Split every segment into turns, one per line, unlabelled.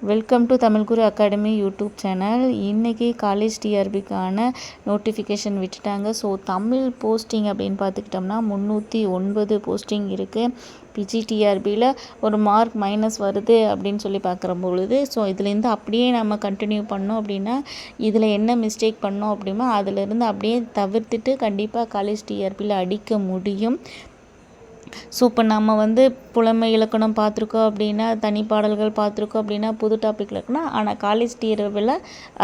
Welcome to Tamil Guru academy YouTube channel. இன்றைக்கி college டிஆர்பிக்கான notification விட்டுட்டாங்க. So Tamil posting அப்படின்னு பார்த்துக்கிட்டோம்னா 309 posting இருக்குது. பிஜிடிஆர்பியில் ஒரு மார்க் மைனஸ் வருது அப்படின்னு சொல்லி பார்க்குற பொழுது, ஸோ இதுலேருந்து அப்படியே நம்ம கண்டினியூ பண்ணோம் அப்படின்னா இதில் என்ன மிஸ்டேக் பண்ணோம் அப்படின்னா அதிலேருந்து அப்படியே தவிர்த்துட்டு கண்டிப்பாக காலேஜ் டிஆர்பியில் அடிக்க முடியும். ஸோ இப்போ நம்ம புலமை இலக்கணம் பார்த்துருக்கோம் அப்படின்னா, தனிப்பாடல்கள் பார்த்துருக்கோம் அப்படின்னா, புது டாபிக் இருக்குன்னா, ஆனால் காலேஜ் டிஆர்பியில்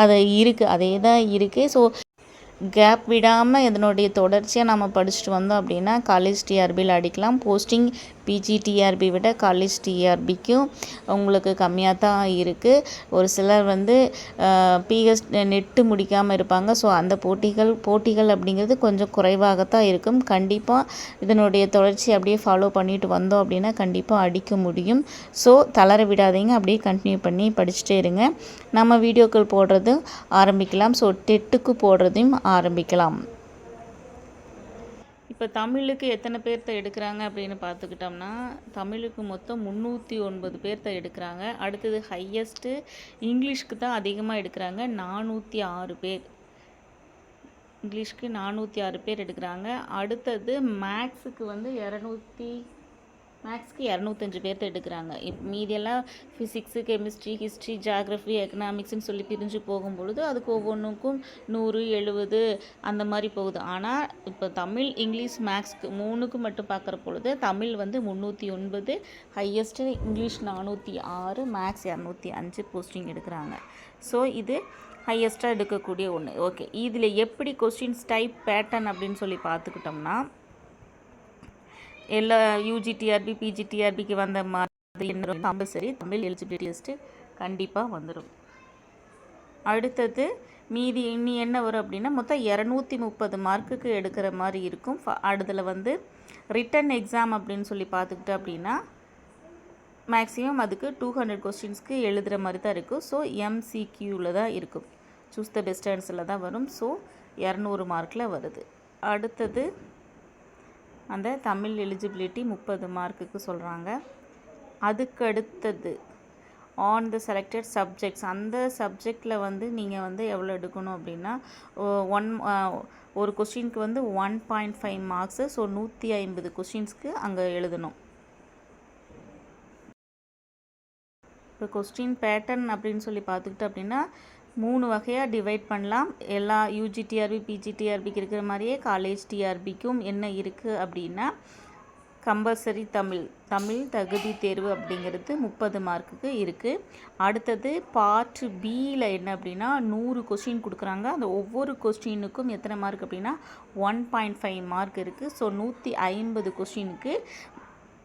அது இருக்குது, அதே தான் இருக்குது. ஸோ கேப் விடாமல் இதனுடைய தொடர்ச்சியாக நம்ம படிச்சுட்டு வந்தோம் அப்படின்னா காலேஜ் டிஆர்பியில் அடிக்கலாம். போஸ்டிங் பிஜிடிஆர்பி விட காலேஜ் டிஆர்பிக்கும் உங்களுக்கு கம்மியாக தான் இருக்குது. ஒரு சிலர் பிஎஸ் நெட்டு முடிக்காமல் இருப்பாங்க. ஸோ அந்த போட்டிகள் அப்படிங்கிறது கொஞ்சம் குறைவாகத்தான் இருக்கும். கண்டிப்பாக இதனுடைய தொடர்ச்சி அப்படியே ஃபாலோ பண்ணிட்டு வந்தோம் அப்படின்னா கண்டிப்பாக அடிக்க முடியும். ஸோ தளர விடாதீங்க, அப்படியே கண்டினியூ பண்ணி படிச்சுட்டே இருங்க. நம்ம வீடியோக்கள் போடுறதும் ஆரம்பிக்கலாம். ஸோ டெட்டுக்கு போடுறதையும் ஆரம்பிக்கலாம். இப்போ தமிழுக்கு எத்தனை பேர்த்த எடுக்கிறாங்க அப்படின்னு பார்த்துக்கிட்டோம்னா, தமிழுக்கு மொத்தம் 309 பேர்த்த எடுக்கிறாங்க. அடுத்தது ஹையஸ்ட்டு இங்கிலீஷ்க்கு தான் அதிகமாக எடுக்கிறாங்க, 406 பேர். இங்கிலீஷ்க்கு 406 பேர் எடுக்கிறாங்க. அடுத்தது மேக்ஸுக்கு 205 பேர்த்த எடுக்கிறாங்க. மீதியெல்லாம் ஃபிசிக்ஸு, கெமிஸ்ட்ரி, ஹிஸ்ட்ரி, ஜியாகிரஃபி, எக்கனாமிக்ஸ்னு சொல்லி பிரிஞ்சு போகும்பொழுது அதுக்கு ஒவ்வொன்றுக்கும் 100, 70 அந்த மாதிரி போகுது. ஆனால் இப்போ தமிழ், இங்கிலீஷ், மேக்ஸ்க்கு 3க்கு மட்டும் பார்க்குற பொழுது Tamil 309, highest English 406, maths 205 posting எடுக்கிறாங்க. ஸோ இது ஹையஸ்ட்டாக எடுக்கக்கூடிய ஒன்று. ஓகே, இதில் எப்படி கொஸ்டின்ஸ் டைப் பேட்டர்ன் அப்படின்னு சொல்லி பார்த்துக்கிட்டோம்னா, எல்லா யூஜிடிஆர்பி பிஜிடிஆர்பிக்கு வந்த மாதிரி கம்பல்சரி தமிழ் எலிஜிபிலிட்டி டெஸ்ட்டு கண்டிப்பாக வந்துடும். அடுத்தது மீதி இன்னி என்ன வரும் அப்படின்னா மொத்தம் 230 மார்க்குக்கு எடுக்கிற மாதிரி இருக்கும். அதில் ரிட்டன் எக்ஸாம் அப்படின்னு சொல்லி பார்த்துக்கிட்டோம் அப்படின்னா மேக்ஸிமம் அதுக்கு 200 கொஸ்டின்ஸ்க்கு எழுதுகிற மாதிரி தான் இருக்கும். ஸோ எம்சிக்யூவில் தான் இருக்கும், சூஸ் த பெஸ்ட் ஆன்சரில் தான் வரும். ஸோ 200 மார்க்கில் வருது. அடுத்தது அந்த தமிழ் எலிஜிபிலிட்டி 30 மார்க்குக்கு சொல்கிறாங்க. அதுக்கு அடுத்தது ஆன் த செலக்டட் சப்ஜெக்ட்ஸ், அந்த சப்ஜெக்டில் நீங்கள் எவ்வளோ எடுக்கணும் அப்படின்னா ஒரு கொஸ்டினுக்கு 1.5 மார்க்ஸு. ஸோ 150 கொஸ்டின்ஸ்க்கு அங்கே எழுதணும். இப்போ கொஸ்டின் பேட்டர்ன் அப்படின்னு சொல்லி பார்த்துக்கிட்டோம் அப்படின்னா 3 வகையாக டிவைட் பண்ணலாம். எல்லா யூஜிடிஆர்பி பிஜிடிஆர்பிக்கு இருக்கிற மாதிரியே காலேஜ் டிஆர்பிக்கும் என்ன இருக்குது அப்படின்னா, கம்பல்சரி தமிழ் தகுதி தேர்வு அப்படிங்கிறது 30 மார்க்குக்கு இருக்குது. அடுத்தது பார்ட் பியில் என்ன அப்படின்னா 100 கொஸ்டின் கொடுக்குறாங்க. அந்த ஒவ்வொரு கொஸ்டினுக்கும் எத்தனை மார்க் அப்படின்னா 1.5 மார்க் இருக்குது. ஸோ 150 கொஸ்டினுக்கு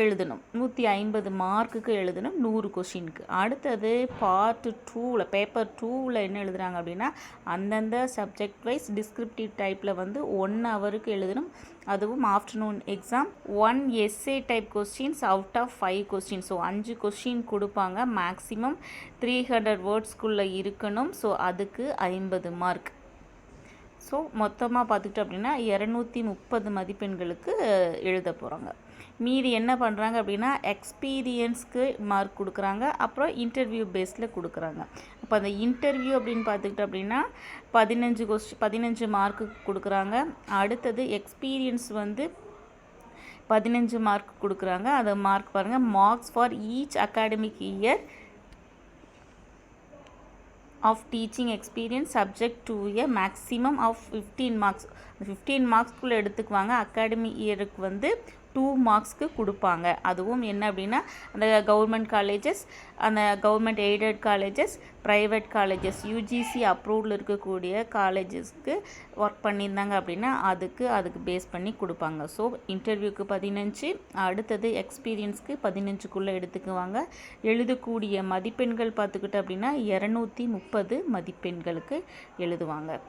எழுதணும், 150 மார்க்குக்கு எழுதணும் 100 கொஸ்டினுக்கு. அடுத்தது பார்ட் 2வில் பேப்பர் 2வில் என்ன எழுதுகிறாங்க அப்படின்னா அந்தந்த சப்ஜெக்ட் வைஸ் டிஸ்கிரிப்டிவ் டைப்பில் 1 ஹவருக்கு எழுதணும். அதுவும் afternoon exam. 1 SA type questions out of 5 question. So 5 question கொடுப்பாங்க. மேக்ஸிமம் 300 வேர்ட்ஸ்குள்ளே இருக்கணும். ஸோ அதுக்கு 50 மார்க். ஸோ மொத்தமாக பார்த்துக்கிட்டோம் அப்படின்னா 230 மதிப்பெண்களுக்கு எழுத போகிறாங்க. மீதி என்ன பண்ணுறாங்க அப்படின்னா எக்ஸ்பீரியன்ஸ்க்கு மார்க் கொடுக்குறாங்க, அப்புறம் இன்டர்வியூ பேஸில் கொடுக்குறாங்க. அப்போ அந்த இன்டர்வியூ அப்படின்னு பார்த்துக்கிட்டோம் அப்படின்னா 15 மார்க்குக்கு கொடுக்குறாங்க. அடுத்தது எக்ஸ்பீரியன்ஸ் 15 மார்க் கொடுக்குறாங்க. அதை மார்க் பாருங்கள், marks for each academic year of teaching experience subject to a maximum of 15 marks. 15 மார்க்ஸ்க்குள்ளே எடுத்துக்குவாங்க. அகாடமி இயருக்கு 2 மார்க்ஸ்க்கு கொடுப்பாங்க. அதுவும் என்ன அப்படின்னா அந்த கவர்மெண்ட் காலேஜஸ், அந்த government aided colleges, private colleges, UGC அப்ரூவ்டில் இருக்கக்கூடிய காலேஜஸ்க்கு ஒர்க் பண்ணியிருந்தாங்க அப்படின்னா அதுக்கு பேஸ் பண்ணி கொடுப்பாங்க. ஸோ இன்டர்வியூக்கு 15, அடுத்தது எக்ஸ்பீரியன்ஸ்க்கு 15க்குள்ளே எடுத்துக்குவாங்க. எழுதக்கூடிய மதிப்பெண்கள் பார்த்துக்கிட்டோம் அப்படின்னா 230 மதிப்பெண்களுக்கு எழுதுவாங்க.